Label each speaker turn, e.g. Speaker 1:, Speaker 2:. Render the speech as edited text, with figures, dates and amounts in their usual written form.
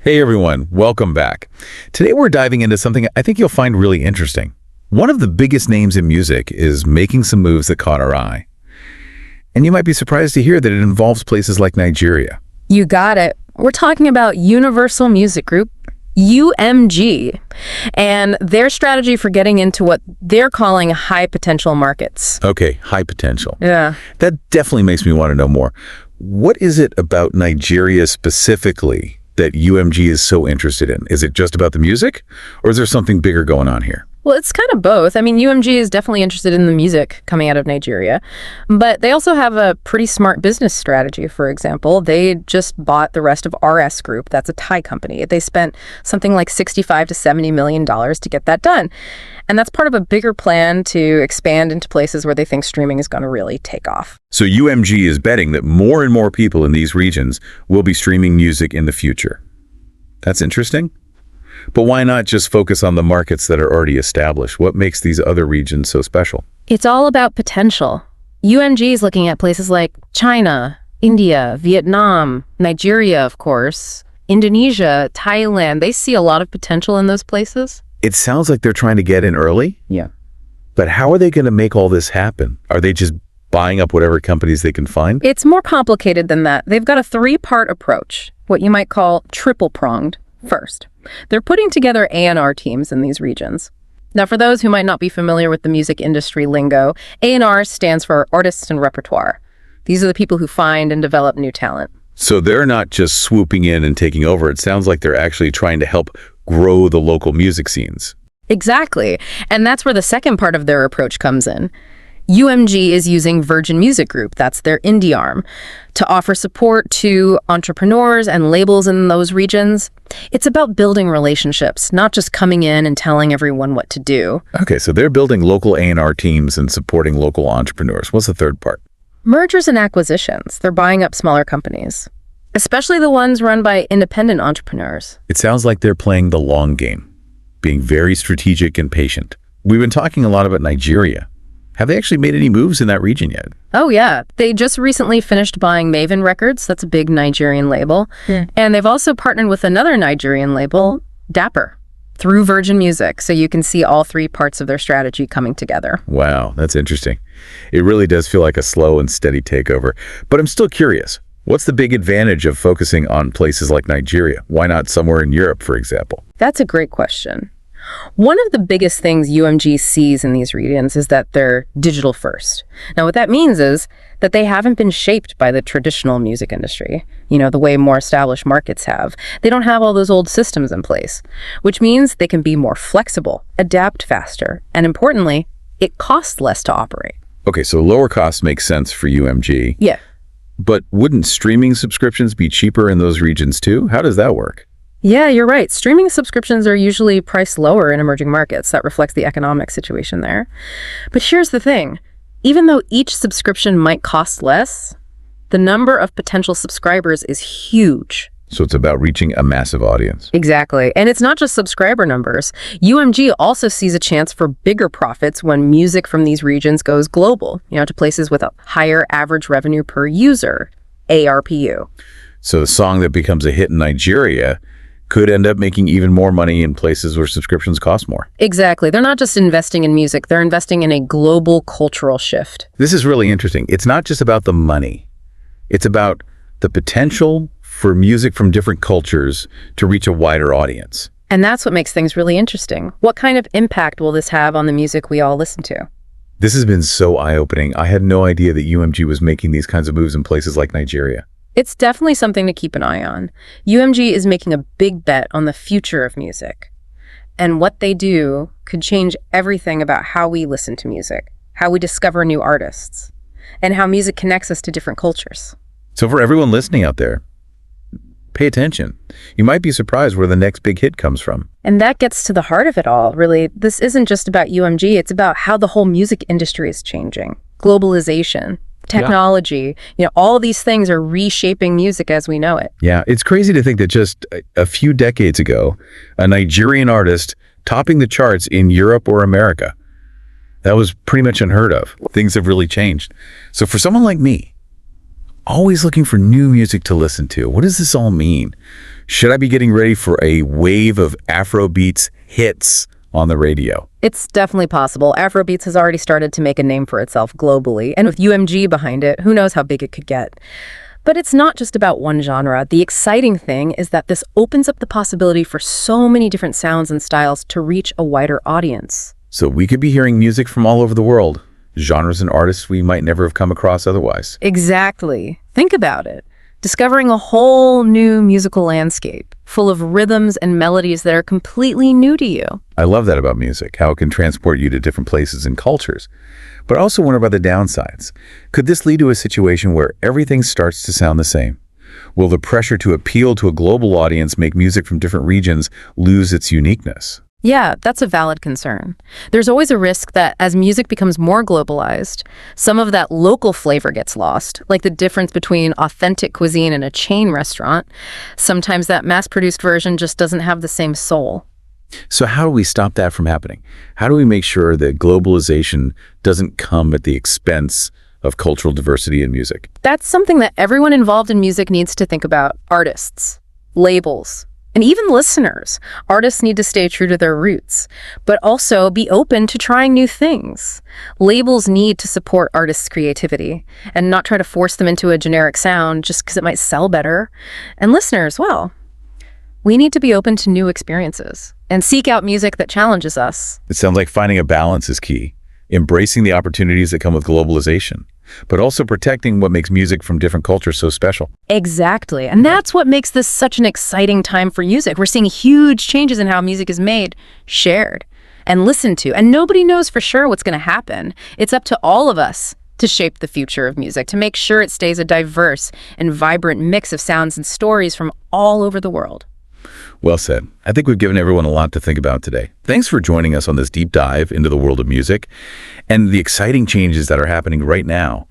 Speaker 1: Hey everyone, welcome back. Today we're diving into something I think you'll find really interesting. One of the biggest names in music is making some moves that caught our eye. And you might be surprised to hear that it involves places like Nigeria.
Speaker 2: You got it. We're talking about Universal Music Group, UMG, and their strategy for getting into what they're calling high potential markets.
Speaker 1: Okay, high potential.
Speaker 2: Yeah.
Speaker 1: That definitely makes me want to know more. What is it about Nigeria specifically that UMG is so interested in? Is it just about the music, or is there something bigger going on here?
Speaker 2: Well, it's kind of both. I mean, UMG is definitely interested in the music coming out of Nigeria, but they also have a pretty smart business strategy. For example, they just bought the rest of RS Group. That's a Thai company. They spent something like $65 to $70 million to get that done. And that's part of a bigger plan to expand into places where they think streaming is going to really take off.
Speaker 1: So UMG is betting that more and more people in these regions will be streaming music in the future. That's interesting. But why not just focus on the markets that are already established? What makes these other regions so special?
Speaker 2: It's all about potential. UMG is looking at places like China, India, Vietnam, Nigeria, of course, Indonesia, Thailand. They see a lot of potential in those places.
Speaker 1: It sounds like they're trying to get in early.
Speaker 2: Yeah.
Speaker 1: But how are they going to make all this happen? Are they just buying up whatever companies they can find?
Speaker 2: It's more complicated than that. They've got a three-part approach, what you might call triple-pronged. First, they're putting together A&R teams in these regions. Now, for those who might not be familiar with the music industry lingo, A&R stands for Artists and Repertoire. These are the people who find and develop new talent.
Speaker 1: So they're not just swooping in and taking over. It sounds like they're actually trying to help grow the local music scenes.
Speaker 2: Exactly. And that's where the second part of their approach comes in. UMG is using Virgin Music Group, that's their indie arm, to offer support to entrepreneurs and labels in those regions. It's about building relationships, not just coming in and telling everyone what to do.
Speaker 1: Okay, so they're building local A&R teams and supporting local entrepreneurs. What's the third part?
Speaker 2: Mergers and acquisitions. They're buying up smaller companies, especially the ones run by independent entrepreneurs.
Speaker 1: It sounds like they're playing the long game, being very strategic and patient. We've been talking a lot about Nigeria. Have they actually made any moves in that region yet?
Speaker 2: Oh, yeah. They just recently finished buying Maven Records. That's a big Nigerian label. Yeah. And they've also partnered with another Nigerian label, Dapper, through Virgin Music. So you can see all three parts of their strategy coming together.
Speaker 1: Wow, that's interesting. It really does feel like a slow and steady takeover. But I'm still curious. What's the big advantage of focusing on places like Nigeria? Why not somewhere in Europe, for example?
Speaker 2: That's a great question. One of the biggest things UMG sees in these regions is that they're digital first. Now, what that means is that they haven't been shaped by the traditional music industry, the way more established markets have. They don't have all those old systems in place, which means they can be more flexible, adapt faster, and importantly, it costs less to operate.
Speaker 1: Okay, so lower costs make sense for UMG.
Speaker 2: Yeah.
Speaker 1: But wouldn't streaming subscriptions be cheaper in those regions too? How does that work?
Speaker 2: Yeah, you're right. Streaming subscriptions are usually priced lower in emerging markets. That reflects the economic situation there. But here's the thing. Even though each subscription might cost less, the number of potential subscribers is huge.
Speaker 1: So it's about reaching a massive audience.
Speaker 2: Exactly. And it's not just subscriber numbers. UMG also sees a chance for bigger profits when music from these regions goes global, to places with a higher average revenue per user, ARPU.
Speaker 1: So the song that becomes a hit in Nigeria could end up making even more money in places where subscriptions cost more.
Speaker 2: Exactly. They're not just investing in music, they're investing in a global cultural shift.
Speaker 1: This is really interesting. It's not just about the money. It's about the potential for music from different cultures to reach a wider audience.
Speaker 2: And that's what makes things really interesting. What kind of impact will this have on the music we all listen to?
Speaker 1: This has been so eye-opening. I had no idea that UMG was making these kinds of moves in places like Nigeria.
Speaker 2: It's definitely something to keep an eye on. UMG is making a big bet on the future of music. And what they do could change everything about how we listen to music, how we discover new artists, and how music connects us to different cultures.
Speaker 1: So for everyone listening out there, pay attention. You might be surprised where the next big hit comes from.
Speaker 2: And that gets to the heart of it all, really. This isn't just about UMG, it's about how the whole music industry is changing. Globalization, technology, all these things are reshaping music as we know it.
Speaker 1: Yeah, it's crazy to think that just a few decades ago, a Nigerian artist topping the charts in Europe or America, that was pretty much unheard of. Things have really changed. So for someone like me, always looking for new music to listen to. What does this all mean? Should I be getting ready for a wave of Afrobeats hits on the radio?
Speaker 2: It's definitely possible. Afrobeats has already started to make a name for itself globally, and with UMG behind it, who knows how big it could get. But it's not just about one genre. The exciting thing is that this opens up the possibility for so many different sounds and styles to reach a wider audience.
Speaker 1: So we could be hearing music from all over the world, genres and artists we might never have come across otherwise.
Speaker 2: Exactly. Think about it. Discovering a whole new musical landscape full of rhythms and melodies that are completely new to you.
Speaker 1: I love that about music, how it can transport you to different places and cultures. But I also wonder about the downsides. Could this lead to a situation where everything starts to sound the same? Will the pressure to appeal to a global audience make music from different regions lose its uniqueness?
Speaker 2: Yeah, that's a valid concern. There's always a risk that as music becomes more globalized, some of that local flavor gets lost, like the difference between authentic cuisine and a chain restaurant. Sometimes that mass-produced version just doesn't have the same soul.
Speaker 1: So how do we stop that from happening? How do we make sure that globalization doesn't come at the expense of cultural diversity in music?
Speaker 2: That's something that everyone involved in music needs to think about. Artists, labels, and even listeners. Artists need to stay true to their roots, but also be open to trying new things. Labels need to support artists' creativity and not try to force them into a generic sound just because it might sell better. And listeners, well, we need to be open to new experiences and seek out music that challenges us.
Speaker 1: It sounds like finding a balance is key, embracing the opportunities that come with globalization, but also protecting what makes music from different cultures so special.
Speaker 2: Exactly. And that's what makes this such an exciting time for music. We're seeing huge changes in how music is made, shared, and listened to. And nobody knows for sure what's going to happen. It's up to all of us to shape the future of music, to make sure it stays a diverse and vibrant mix of sounds and stories from all over the world.
Speaker 1: Well said. I think we've given everyone a lot to think about today. Thanks for joining us on this deep dive into the world of music and the exciting changes that are happening right now